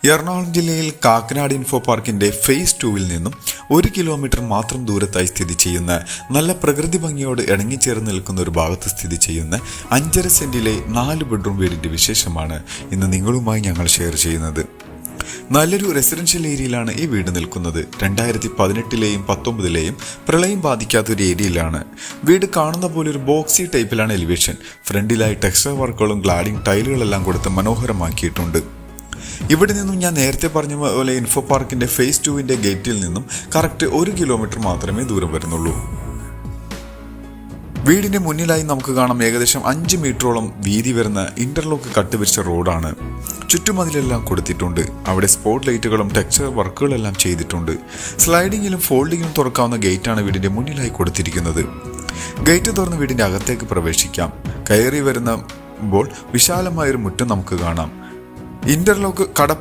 എറണാകുളം ജില്ലയിൽ കാക്കനാട് ഇൻഫോ പാർക്കിന്റെ ഫേസ് 2-ൽ നിന്നും 1 കിലോമീറ്റർ മാത്രം ദൂരത്തായി സ്ഥിതി ചെയ്യുന്ന നല്ല പ്രകൃതി ഭംഗിയോട് ഇണങ്ങിച്ചേർന്ന് നിൽക്കുന്ന ഒരു ഭാഗത്ത് സ്ഥിതി ചെയ്യുന്ന 5.5 സെന്റിലെ 4 ബെഡ്റൂം വീടിന്റെ വിശേഷമാണ് ഇന്ന് നിങ്ങളുമായി ഞങ്ങൾ ഷെയർ ചെയ്യുന്നത്. നല്ലൊരു റെസിഡൻഷ്യൽ ഏരിയയിലാണ് ഈ വീട് നിൽക്കുന്നത്. 2018-ലെയും 19-ലെയും പ്രളയം ബാധിക്കാത്ത ഒരു ഏരിയയിലാണ്. വീട് കാണുന്ന പോലെ ഒരു ബോക്സി ടൈപ്പിലാണ് എലിവേഷൻ. ഫ്രണ്ടിലായി ടെക്സ്ചർ വർക്കുകളും ഗ്ലാഡിംഗ് ടൈലുകളെല്ലാം കൊടുത്ത് മനോഹരമാക്കിയിട്ടുണ്ട്. ഇവിടെ നിന്നും ഞാൻ നേരത്തെ പറഞ്ഞ പോലെ ഇൻഫോ പാർക്കിന്റെ ഫേസ് 2-ന്റെ ഗേറ്റിൽ നിന്നും കറക്റ്റ് 1 കിലോമീറ്റർ മാത്രമേ ദൂരം വരുന്നുള്ളൂ. വീടിന്റെ മുന്നിലായി നമുക്ക് കാണാം ഏകദേശം 5 മീറ്ററോളം വീതി വരുന്ന ഇന്റർലോക്ക് കട്ടുപിരിച്ച റോഡാണ്. ചുറ്റുമതിലെല്ലാം കൊടുത്തിട്ടുണ്ട്. അവിടെ സ്പോട്ട് ലൈറ്റുകളും ടെക്സ്ചർ വർക്കുകളെല്ലാം ചെയ്തിട്ടുണ്ട്. സ്ലൈഡിങ്ങിലും ഫോൾഡിങ്ങിലും തുറക്കാവുന്ന ഗേറ്റാണ് വീടിന്റെ മുന്നിലായി കൊടുത്തിരിക്കുന്നത്. ഗേറ്റ് തുറന്ന് വീടിന്റെ അകത്തേക്ക് പ്രവേശിക്കാം. കയറി വരുമ്പോൾ വിശാലമായൊരു മുറ്റം നമുക്ക് കാണാം. ഇന്റർലോക്ക്